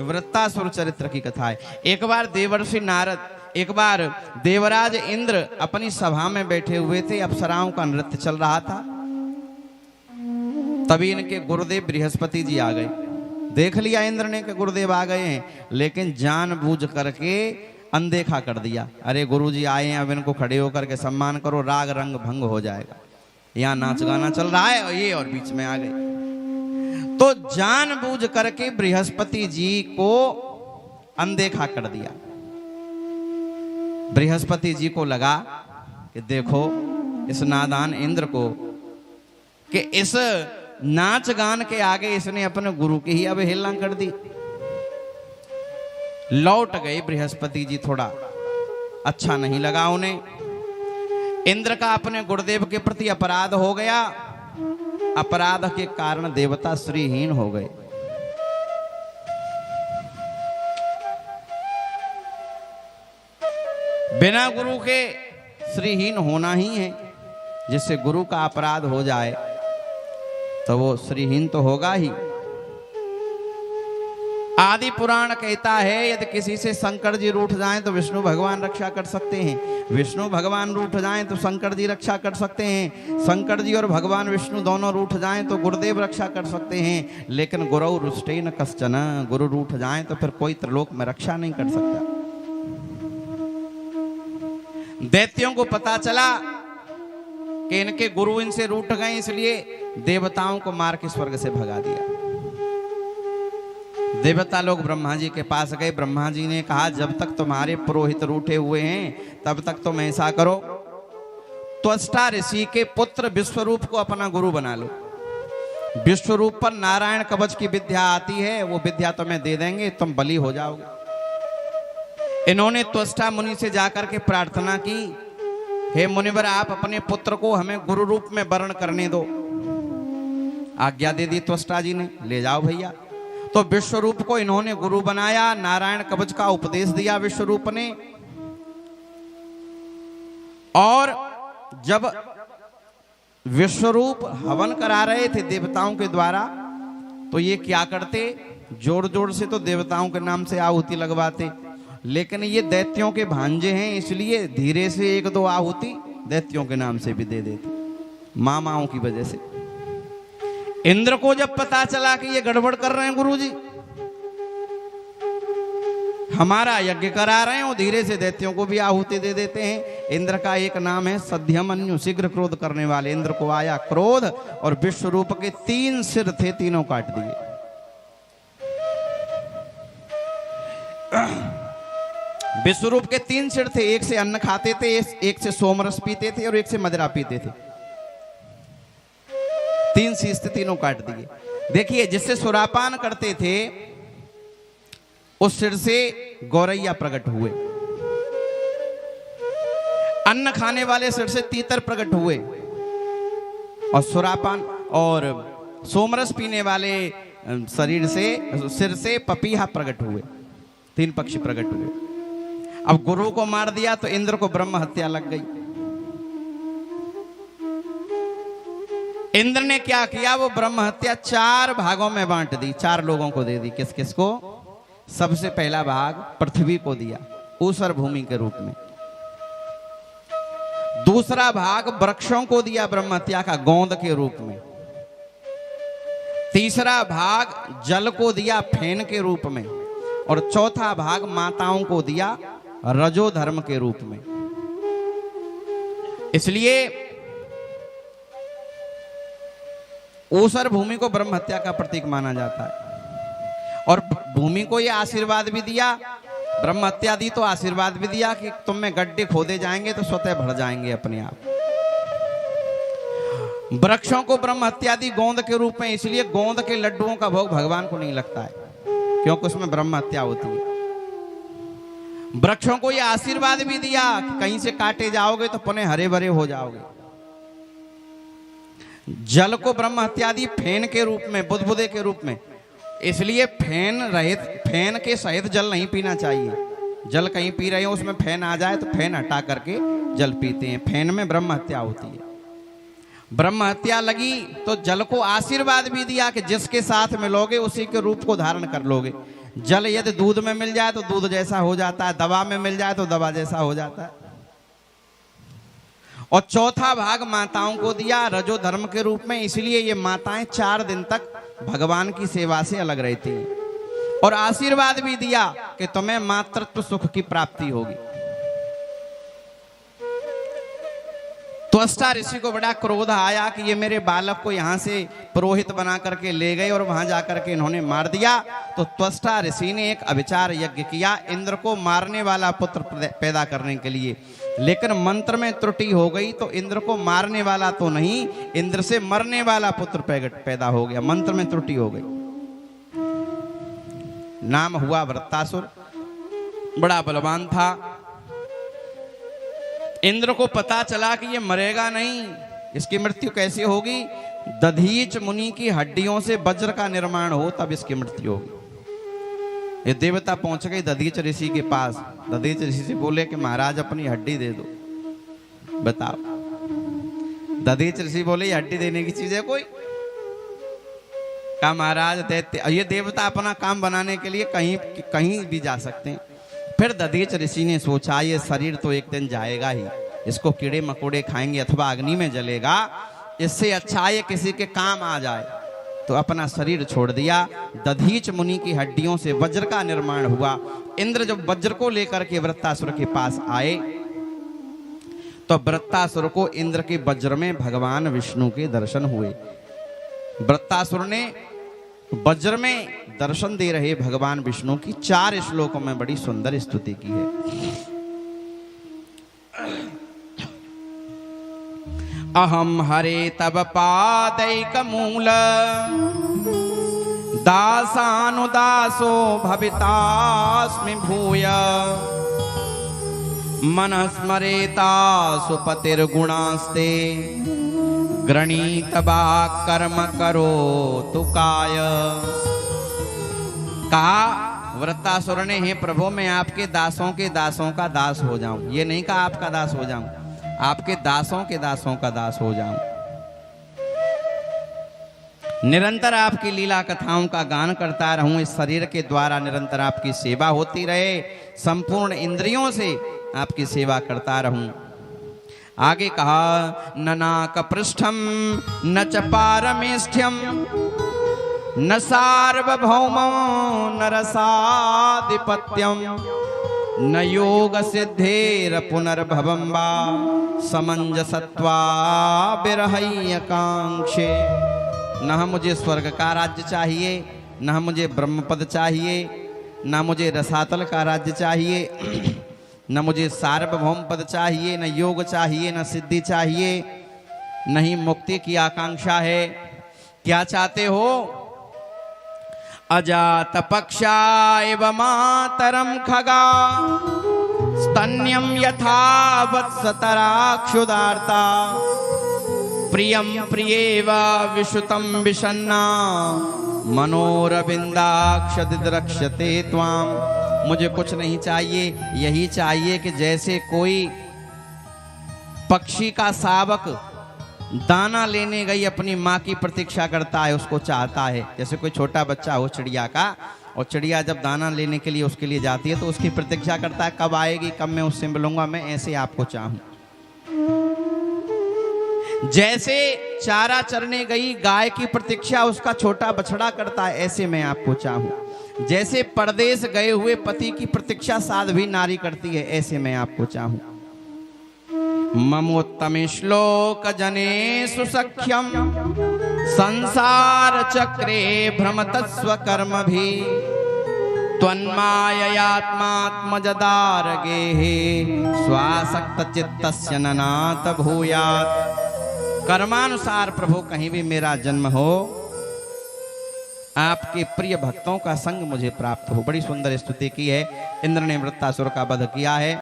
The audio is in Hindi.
वृत्तासुर चरित्र की कथा है। एक बार देवर्षि नारद, एक बार देवराज इंद्र अपनी सभा में बैठे हुए थे, अप्सराओं का नृत्य चल रहा था। तभी इनके गुरुदेव बृहस्पति जी आ गए। देख लिया इंद्र ने कि गुरुदेव आ गए हैं, लेकिन जानबूझ करके अनदेखा कर दिया। अरे गुरुजी आए हैं, अब इनको खड़े होकर के सम्मान करो, राग रंग भंग हो जाएगा। यहाँ नाच गाना चल रहा है और ये और बीच में आ गए। तो जानबूझ करके बृहस्पति जी को अनदेखा कर दिया। बृहस्पति जी को लगा कि देखो इस नादान इंद्र को, कि इस नाच गान के आगे इसने अपने गुरु की ही अवहेलना कर दी। लौट गए बृहस्पति जी, थोड़ा अच्छा नहीं लगा उन्हें। इंद्र का अपने गुरुदेव के प्रति अपराध हो गया। अपराध के कारण देवता श्रीहीन हो गए। बिना गुरु के श्रीहीन होना ही है। जिससे गुरु का अपराध हो जाए तो वो श्रीहीन तो होगा ही। आदि पुराण कहता है यदि किसी से शंकर जी रूठ जाएं तो विष्णु भगवान रक्षा कर सकते हैं, विष्णु भगवान रूठ जाएं तो शंकर जी रक्षा कर सकते हैं, शंकर जी और भगवान विष्णु दोनों रूठ जाएं तो गुरुदेव रक्षा कर सकते हैं। लेकिन गुरु रुष्टेन कश्चन, गुरु रूठ जाएं तो फिर कोई त्रिलोक में रक्षा नहीं कर सकता। दैत्यों को पता चला कि इनके गुरु इनसे रूठ गए, इसलिए देवताओं को मार के स्वर्ग से भगा दिया। देवता लोग ब्रह्मा जी के पास गए। ब्रह्मा जी ने कहा जब तक तुम्हारे पुरोहित रूठे हुए हैं तब तक तुम ऐसा करो, त्वष्टा ऋषि के पुत्र विश्वरूप को अपना गुरु बना लो। विश्वरूप पर नारायण कवच की विद्या आती है, वो विद्या तुम्हें दे देंगे, तुम बलि हो जाओगे। इन्होंने त्वष्टा मुनि से जाकर के प्रार्थना की, हे मुनिवर आप अपने पुत्र को हमें गुरु रूप में वर्ण करने दो। आज्ञा दे दी त्वष्टा जी ने, ले जाओ भैया। तो विश्वरूप को इन्होंने गुरु बनाया, नारायण कवच का उपदेश दिया विश्वरूप ने। और जब विश्वरूप हवन करा रहे थे देवताओं के द्वारा, तो ये क्या करते, जोर जोर से तो देवताओं के नाम से आहुति लगवाते, लेकिन ये दैत्यों के भांजे हैं, इसलिए धीरे से एक दो आहुति दैत्यों के नाम से भी दे देते, मामाओं की वजह से। इंद्र को जब पता चला कि ये गड़बड़ कर रहे हैं गुरुजी, हमारा यज्ञ करा रहे हैं और धीरे से दैत्यों को भी आहुति दे देते हैं। इंद्र का एक नाम है सध्यमन्यु, शीघ्र क्रोध करने वाले। इंद्र को आया क्रोध और विश्वरूप के 3 सिर थे, तीनों काट दिए। विश्वरूप के 3 सिर थे, एक से अन्न खाते थे, एक से सोमरस पीते थे और एक से मदिरा पीते थे। 3 शीश थे, तीनों काट दिए। देखिए जिससे सुरापान करते थे उस सिर से गौरैया प्रकट हुए, अन्न खाने वाले सिर से तीतर प्रकट हुए, और सुरापान और सोमरस पीने वाले शरीर से सिर से पपीहा प्रकट हुए। 3 पक्षी प्रकट हुए। अब गुरु को मार दिया तो इंद्र को ब्रह्म हत्या लग गई। इंद्र ने क्या किया, वो ब्रह्म हत्या 4 भागों में बांट दी, 4 लोगों को दे दी। किस किस को? सबसे पहला भाग पृथ्वी को दिया ऊसर भूमि के रूप में। दूसरा भाग वृक्षों को दिया ब्रह्म हत्या का गोंद के रूप में। तीसरा भाग जल को दिया फेन के रूप में। और चौथा भाग माताओं को दिया रजो धर्म के रूप में। इसलिए ऊसर भूमि को ब्रह्म हत्या का प्रतीक माना जाता है। और भूमि को यह आशीर्वाद भी दिया, ब्रह्म हत्या दी तो आशीर्वाद भी दिया कि तुम में गड्ढे खोदे जाएंगे तो स्वतः भर जाएंगे अपने आप। वृक्षों को ब्रह्म हत्या दी गोंद के रूप में, इसलिए गोंद के लड्डुओं का भोग भगवान को नहीं लगता है, क्योंकि उसमें ब्रह्म हत्या होती है। वृक्षों को यह आशीर्वाद भी दिया कि कहीं से काटे जाओगे तो पुनः हरे भरे हो जाओगे। जल को ब्रह्म हत्या दी फेन के रूप में, बुदबुदे के रूप में, इसलिए फेन के सहित जल नहीं पीना चाहिए। जल कहीं पी रहे हो उसमें फेन आ जाए तो फेन हटा करके जल पीते हैं, फेन में ब्रह्म हत्या होती है। ब्रह्म हत्या लगी तो जल को आशीर्वाद भी दिया कि जिसके साथ मिलोगे उसी के रूप को धारण कर लोगे। जल यदि दूध में मिल जाए तो दूध जैसा हो जाता है, दवा में मिल जाए तो दवा जैसा हो जाता है। और चौथा भाग माताओं को दिया रजो धर्म के रूप में, इसलिए ये माताएं 4 दिन तक भगवान की सेवा से अलग रहती हैं। और आशीर्वाद भी दिया कि तुम्हें मातृत्व सुख की प्राप्ति होगी। त्वष्टा ऋषि को बड़ा क्रोध आया कि ये मेरे बालक को यहाँ से पुरोहित बना करके ले गए और वहां जाकर के इन्होंने मार दिया। तो त्वष्टा ऋषि ने एक अभिचार यज्ञ किया इंद्र को मारने वाला पुत्र पैदा करने के लिए, लेकिन मंत्र में त्रुटि हो गई तो इंद्र को मारने वाला तो नहीं, इंद्र से मरने वाला पुत्र पैदा हो गया, मंत्र में त्रुटि हो गई। नाम हुआ वृत्तासुर, बड़ा बलवान था। इंद्र को पता चला कि ये मरेगा नहीं, इसकी मृत्यु कैसे होगी? दधीच मुनि की हड्डियों से वज्र का निर्माण हो तब इसकी मृत्यु होगी। ये देवता पहुंच गए दधीच ऋषि के पास। दधीच ऋषि से बोले कि महाराज अपनी हड्डी दे दो। बताओ, दधीच ऋषि बोले ये हड्डी देने की चीज है कोई? कहा महाराज दैत्य, ये देवता अपना काम बनाने के लिए कहीं भी जा सकते हैं। फिर दधीच ऋषि ने सोचा ये शरीर तो एक दिन जाएगा ही, इसको कीड़े मकोड़े खाएंगे अथवा अग्नि में जलेगा, इससे अच्छा ये किसी के काम आ जाए। तो अपना शरीर छोड़ दिया। दधीच मुनि की हड्डियों से वज्र का निर्माण हुआ। इंद्र जब वज्र को लेकर के वृत्तासुर के पास आए तो वृत्तासुर को इंद्र के वज्र में भगवान विष्णु के दर्शन हुए। वृत्तासुर ने वज्र में दर्शन दे रहे भगवान विष्णु की 4 श्लोकों में बड़ी सुंदर स्तुति की है। अहम हरे तब पादैक मूल दासानुदासो भवितास्मि भूय मनस्मरेता सुपतिर्गुणास्ते गृणीत बा कर्म करो तुकाय। कहा वृत्तासुर ने, हे प्रभु मैं आपके दासों के दासों का दास हो जाऊं। ये नहीं कहा आपका दास हो जाऊं, आपके दासों के दासों का दास हो जाऊं। निरंतर आपकी लीला कथाओं का गान करता रहूं, इस शरीर के द्वारा निरंतर आपकी सेवा होती रहे, संपूर्ण इंद्रियों से आपकी सेवा करता रहूं। आगे कहा ननाक पृष्ठम न च पारमेष्ठ्यम न सार्वभौमो न रसाधिपत्यम न योग सिद्धेर पुनर्भवम वा समंजसत्वा विरहय्यकांक्षे। न मुझे स्वर्ग का राज्य चाहिए, न मुझे ब्रह्मपद चाहिए, न मुझे रसातल का राज्य चाहिए, न मुझे सार्वभौम पद चाहिए, न योग चाहिए, न सिद्धि चाहिए, न ही मुक्ति की आकांक्षा है। क्या चाहते हो? अजात पक्षा एव मातरम खगा स्तन्यम यथा वत्सतरा क्षुदार्ता प्रियम प्रियेव विशुतम विषन्ना मनोरविंदाक्षदिद्रक्ष्यते त्वाम। मुझे कुछ नहीं चाहिए, यही चाहिए कि जैसे कोई पक्षी का शावक दाना लेने गई अपनी माँ की प्रतीक्षा करता है, उसको चाहता है। जैसे कोई छोटा बच्चा हो चिड़िया का, और चिड़िया जब दाना लेने के लिए उसके लिए जाती है तो उसकी प्रतीक्षा करता है कब आएगी, कब मैं उससे मिलूंगा। मैं ऐसे आपको चाहूं। जैसे चारा चरने गई गाय की प्रतीक्षा उसका छोटा बछड़ा करता है, ऐसे मैं आपको चाहूं। जैसे परदेश गए हुए पति की प्रतीक्षा साध्वी नारी करती है, ऐसे मैं आपको चाहूं। ममोत्तम श्लोक जनेषु सख्यम संसार चक्रे भ्रमत स्वकर्म भी त्वन्माययात्मात्मजदार गेहे स्वासक्त चित्तस्य ननात भूयात्। कर्मानुसार प्रभु कहीं भी मेरा जन्म हो, आपके प्रिय भक्तों का संग मुझे प्राप्त हो। बड़ी सुंदर स्तुति की है। इंद्र ने वृत्तासुर का वध किया है।